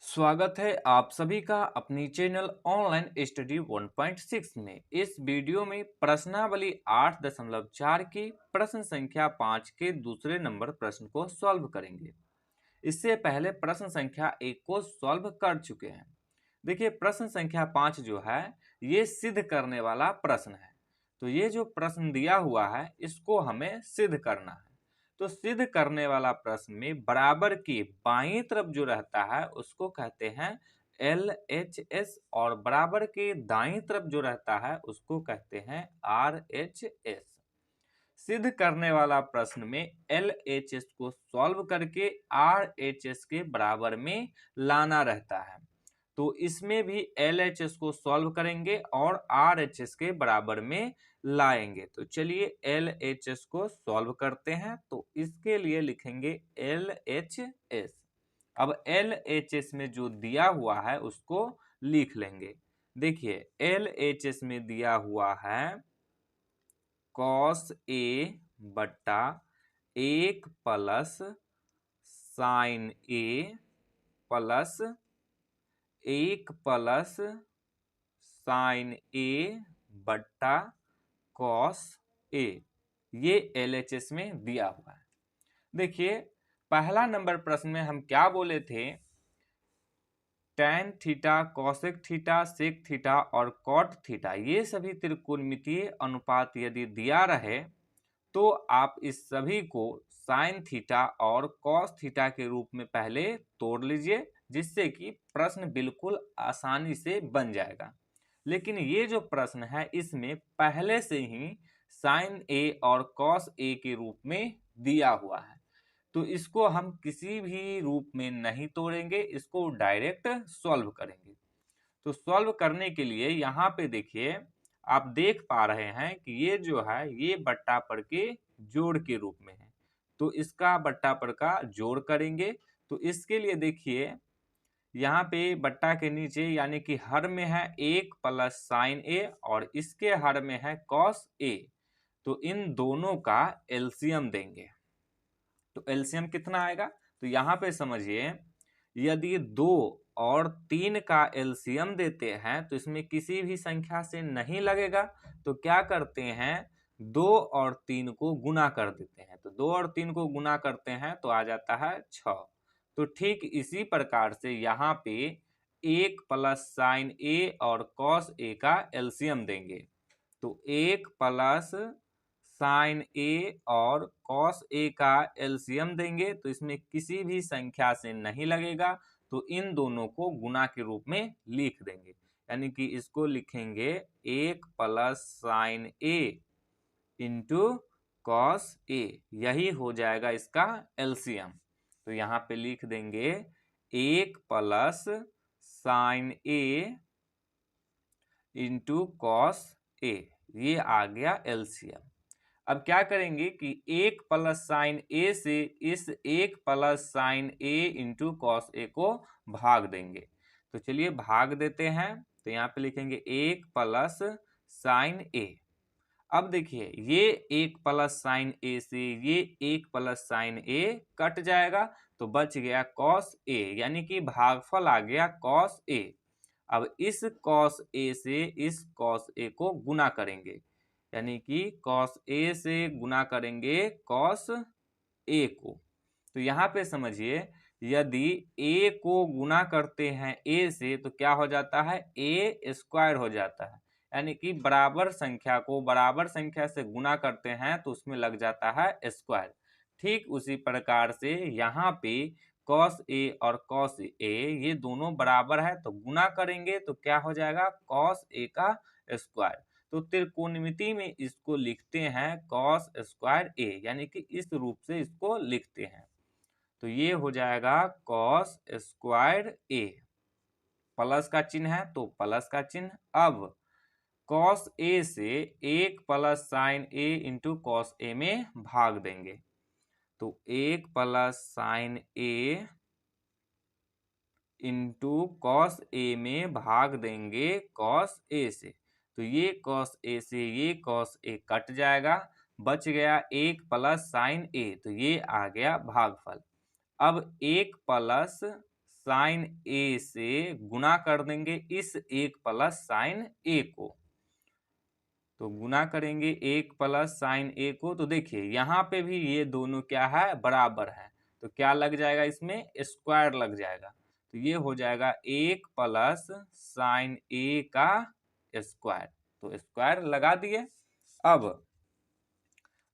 स्वागत है आप सभी का अपनी चैनल ऑनलाइन स्टडी 1.6 में। इस वीडियो में प्रश्नावली 8.4 की प्रश्न संख्या 5 के दूसरे नंबर प्रश्न को सॉल्व करेंगे। इससे पहले प्रश्न संख्या 1 को सॉल्व कर चुके हैं। देखिए, प्रश्न संख्या 5 जो है ये सिद्ध करने वाला प्रश्न है। तो ये जो प्रश्न दिया हुआ है इसको हमें सिद्ध करना है। तो सिद्ध करने वाला प्रश्न में बराबर की बाईं तरफ जो रहता है उसको कहते हैं LHS और बराबर के दाईं तरफ जो रहता है उसको कहते हैं RHS। सिद्ध करने वाला प्रश्न में LHS को सॉल्व करके RHS के बराबर में लाना रहता है। तो इसमें भी LHS को सॉल्व करेंगे और RHS के बराबर में लाएंगे। तो चलिए LHS को सॉल्व करते हैं। तो इसके लिए लिखेंगे LHS। अब LHS में जो दिया हुआ है उसको लिख लेंगे। देखिए, LHS में दिया हुआ है cos A बट्टा 1 plus sign A plus 1 plus sign A बट्टा कॉस A, ये LHS में दिया हुआ है। देखिए, पहला नंबर प्रश्न में हम क्या बोले थे, tan theta, cosec theta, sec theta और कॉट थीटा ये सभी त्रिकोणमितीय अनुपात यदि दिया रहे तो आप इस सभी को साइन थीटा और कॉस थीटा के रूप में पहले तोड़ लीजिए, जिससे कि प्रश्न बिल्कुल आसानी से बन जाएगा। लेकिन ये जो प्रश्न है इसमें पहले से ही साइन ए और कॉस ए के रूप में दिया हुआ है, तो इसको हम किसी भी रूप में नहीं तोड़ेंगे, इसको डायरेक्ट सॉल्व करेंगे। तो सॉल्व करने के लिए यहाँ पे देखिए, आप देख पा रहे हैं कि ये जो है ये बट्टा पर के जोड़ के रूप में है, तो इसका बट्टा पर का जोड़ करेंगे। तो इसके लिए देखिए, यहाँ पे बट्टा के नीचे यानी कि हर में है 1 प्लस साइन ए और इसके हर में है कॉस ए, तो इन दोनों का एलसीएम देंगे। तो एलसीएम कितना आएगा, तो यहाँ पे समझिए, यदि 2 और 3 का एलसीएम देते हैं तो इसमें किसी भी संख्या से नहीं लगेगा, तो क्या करते हैं 2 और 3 को गुना कर देते हैं। तो 2 और 3 को गुना करते हैं तो आ जाता है 6। तो ठीक इसी प्रकार से यहाँ पे 1 प्लस साइन ए और कॉस ए का एलसीएम देंगे। तो 1 प्लस साइन ए और कॉस ए का एलसीएम देंगे, तो इसमें किसी भी संख्या से नहीं लगेगा, तो इन दोनों को गुना के रूप में लिख देंगे। यानी कि इसको लिखेंगे 1 plus sign A into cos A, यही हो जाएगा इसका एलसीएम। तो यहाँ पे लिख देंगे 1 plus sign A into cos A, ये आ गया एलसीएम। अब क्या करेंगे कि 1 प्लस साइन ए से इस 1 plus sign A into cos A को भाग देंगे। तो चलिए भाग देते हैं। तो यहाँ पे लिखेंगे 1 प्लस साइन ए। अब देखिए, ये 1 प्लस साइन ए से ये 1 प्लस साइन ए कट जाएगा, तो बच गया कॉस ए, यानी कि भागफल आ गया कॉस ए। अब इस कॉस ए से इस कॉस ए को गुना करेंगे, यानी कि कॉस ए से गुना करेंगे कॉस ए को। तो यहाँ पे समझिए, यदि ए को गुना करते हैं ए से तो क्या हो जाता है, ए स्क्वायर हो जाता है। यानी कि बराबर संख्या को बराबर संख्या से गुना करते हैं तो उसमें लग जाता है स्क्वायर। ठीक उसी प्रकार से यहाँ पे कॉस ए और कॉस ए ये दोनों बराबर है, तो गुना करेंगे तो क्या हो जाएगा, कॉस ए का स्क्वायर। तो त्रिकोणमिति में इसको लिखते हैं कॉस स्क्वायर ए, यानी कि इस रूप से इसको लिखते हैं। तो ये हो जाएगा कॉस स्क्वायर ए, प्लस का चिन्ह है तो प्लस का चिन्ह। अब कॉस ए से 1 plus sign A into cos A में भाग देंगे। तो 1 plus sign A into cos A में भाग देंगे कॉस ए से। तो ये कॉस ए से ये कॉस ए कट जाएगा, बच गया 1 प्लस साइन ए, तो ये आ गया भागफल। अब 1 प्लस साइन ए से गुना कर देंगे इस 1 प्लस साइन ए को। तो गुना करेंगे 1 प्लस साइन ए को, तो देखिए यहाँ पे भी ये दोनों क्या है, बराबर है, तो क्या लग जाएगा, इसमें स्क्वायर लग जाएगा। तो ये हो जाएगा 1 प्लस साइन ए का स्क्वायर, तो स्क्वायर लगा दिए।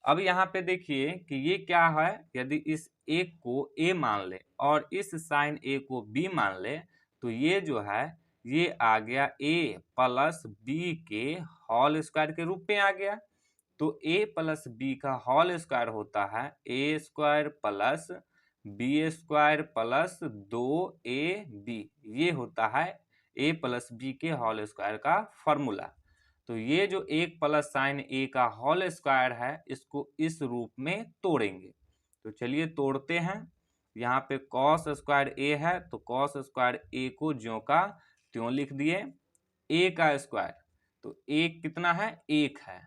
अब यहाँ पे देखिए कि ये क्या है, यदि इस एक को a मान ले और इस साइन a को b मान ले, तो ये जो है ये आ गया a प्लस बी के होल स्क्वायर के रूप में आ गया। तो a प्लस बी का होल स्क्वायर होता है a square plus b square plus 2ab, ये होता है a प्लस बी के होल स्क्वायर का फॉर्मूला। तो ये जो 1 प्लस साइन ए का होल स्क्वायर है, इसको इस रूप में तोड़ेंगे। तो चलिए तोड़ते हैं। यहाँ पे कॉस स्क्वायर ए है, तो कॉस स्क्वायर ए को ज्यों का त्यों लिख दिए। ए का स्क्वायर, तो ए कितना है, 1 है,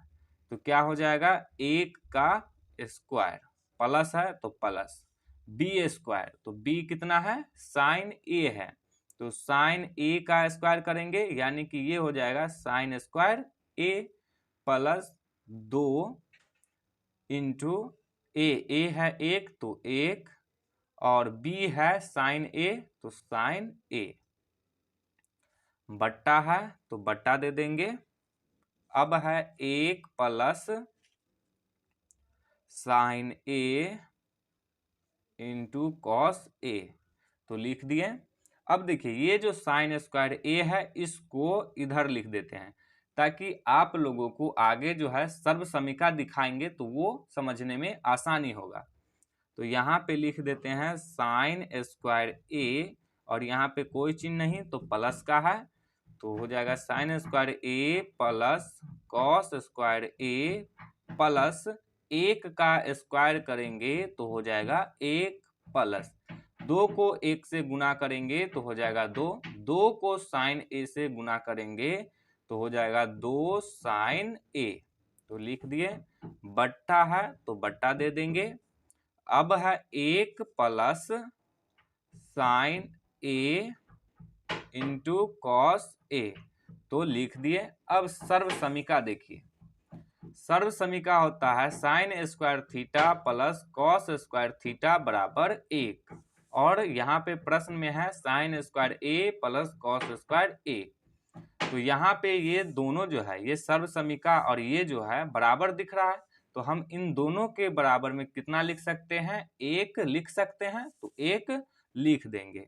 तो क्या हो जाएगा 1 का स्क्वायर, प्लस है तो प्लस बी स्क्वायर, तो बी कितना है, साइन ए है, तो साइन ए का स्क्वायर करेंगे, यानी कि ये हो जाएगा साइन स्क्वायर ए प्लस 2 इंटू ए है 1 तो 1, और बी है साइन ए तो साइन ए, बट्टा है तो बट्टा दे देंगे। अब है 1 plus sign A into cos A, तो लिख दिए। अब देखिए ये जो साइन स्क्वायर ए है, इसको इधर लिख देते हैं, ताकि आप लोगों को आगे जो है सर्वसमीका दिखाएंगे तो वो समझने में आसानी होगा। तो यहाँ पे लिख देते हैं साइन स्क्वायर ए, और यहाँ पे कोई चिन्ह नहीं तो प्लस का है, तो हो जाएगा साइन स्क्वायर ए प्लस कॉस स्क्वायर ए प्लस 1 का स्क्वायर करेंगे तो हो जाएगा 1 प्लस 2 को 1 से गुना करेंगे तो हो जाएगा 2, 2 को साइन ए से गुना करेंगे तो हो जाएगा 2 साइन ए, तो लिख दिए। बट्टा है तो बट्टा दे देंगे। अब है 1 plus sign A into cos A, तो लिख दिए। अब सर्वसमीका देखिए, सर्वसमीका होता है sine square theta plus cos square theta बराबर 1, और यहाँ पे प्रश्न में है साइन स्क्वायर ए प्लस कॉस स्क्वायर ए, तो यहाँ पे ये दोनों जो है ये सर्वसमीका और ये जो है बराबर दिख रहा है, तो हम इन दोनों के बराबर में कितना लिख सकते हैं, 1 लिख सकते हैं, तो 1 लिख देंगे।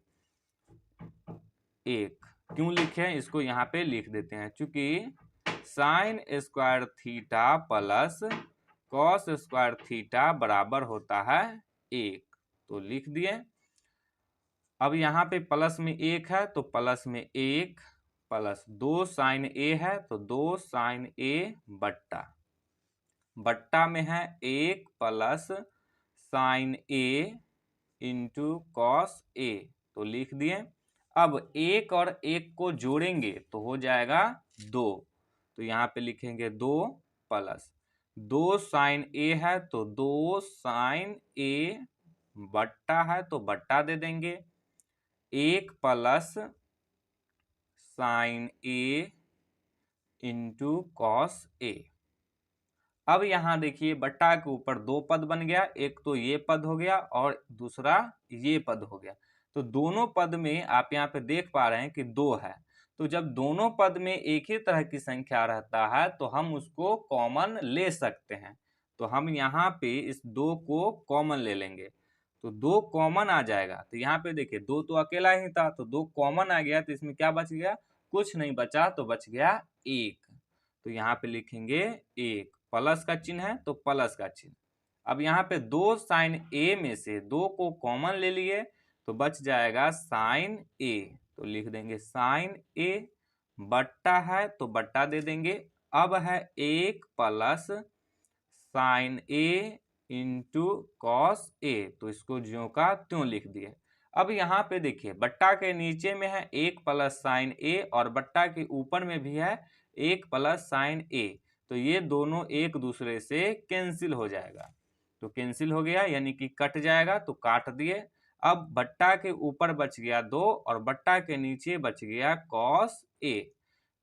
1 क्यों लिखे, इसको यहाँ पे लिख देते हैं, चूंकि sine square theta plus cos square theta बराबर होता है 1, तो लिख दिए। अब यहाँ पे प्लस में 1 है तो प्लस में 1 प्लस 2 साइन ए है तो 2 साइन ए बट्टा, बट्टा में है 1 plus sign A into cos A, तो लिख दिए। अब 1 और 1 को जोड़ेंगे तो हो जाएगा 2, तो यहाँ पे लिखेंगे 2 प्लस 2 साइन ए है तो 2 साइन ए बट्टा है तो बट्टा दे देंगे। 1 plus sign A into cos A. अब यहाँ देखिए बट्टा के ऊपर 2 पद बन गया, एक तो ये पद हो गया और दूसरा ये पद हो गया, तो दोनों पद में आप यहाँ पे देख पा रहे हैं कि 2 है, तो जब दोनों पद में एक ही तरह की संख्या रहता है तो हम उसको कॉमन ले सकते हैं। तो हम यहाँ पे इस 2 को कॉमन ले लेंगे, तो 2 कॉमन आ जाएगा, तो यहाँ पे देखिए 2 तो अकेला ही था, तो 2 कॉमन आ गया, तो इसमें क्या बच गया, कुछ नहीं बचा, तो बच गया 1, तो यहाँ पे लिखेंगे 1, प्लस का चिन्ह है तो प्लस का चिन्ह। अब यहाँ पे 2 साइन ए में से 2 को कॉमन ले लिए तो बच जाएगा साइन ए, तो लिख देंगे साइन ए, बट्टा है तो बट्टा दे देंगे। अब है 1 plus sign A into cos A, तो इसको ज्यों का त्यों लिख दिए। अब यहाँ पे देखिए बट्टा के नीचे में है 1 प्लस साइन ए और बट्टा के ऊपर में भी है 1 प्लस साइन ए, तो ये दोनों एक दूसरे से कैंसिल हो जाएगा, तो कैंसिल हो गया यानी कि कट जाएगा, तो काट दिए। अब बट्टा के ऊपर बच गया 2 और बट्टा के नीचे बच गया कॉस ए।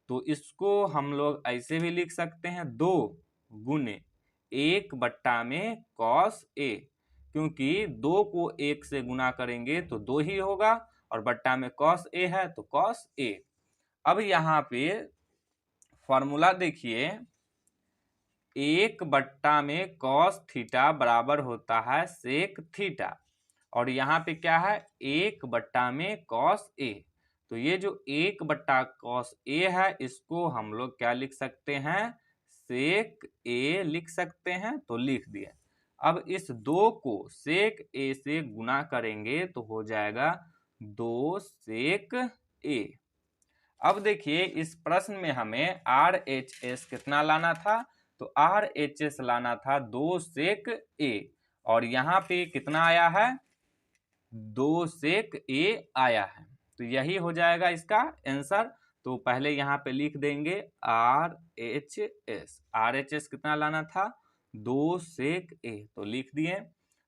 तो इसको हम लोग ऐसे भी लिख सकते हैं 2 गुने 1 बट्टा में कॉस ए, क्योंकि 2 को 1 से गुना करेंगे तो 2 ही होगा और बट्टा में कॉस ए है तो कॉस ए। अब यहाँ पे फॉर्मूला देखिए, 1 बट्टा में कॉस थीटा बराबर होता है सेक थीटा और यहाँ पे क्या है 1 बट्टा में कॉस ए। तो ये जो 1 बट्टा कॉस ए है इसको हम लोग क्या लिख सकते हैं, सेक ए लिख सकते हैं, तो लिख दिए। अब इस 2 को सेक ए से गुना करेंगे तो हो जाएगा 2 सेक ए। अब देखिए इस प्रश्न में हमें RHS कितना लाना था, तो RHS लाना था 2 सेक ए और यहाँ पे कितना आया है 2 सेक ए आया है, तो यही हो जाएगा इसका आंसर। तो पहले यहाँ पे लिख देंगे RHS कितना लाना था 2 सेक ए, तो लिख दिए।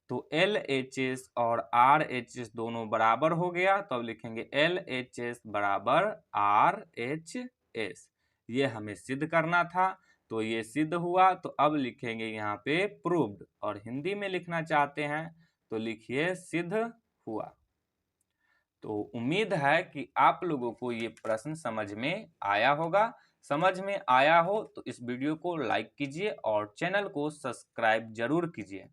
तो LHS और RHS दोनों बराबर हो गया, तो अब लिखेंगे LHS बराबर RHS। ये हमें सिद्ध करना था तो ये सिद्ध हुआ। तो अब लिखेंगे यहाँ पे प्रूव्ड, और हिंदी में लिखना चाहते हैं तो लिखिए सिद्ध हुआ। तो उम्मीद है कि आप लोगों को ये प्रश्न समझ में आया होगा। समझ में आया हो तो इस वीडियो को लाइक कीजिए और चैनल को सब्सक्राइब जरूर कीजिए।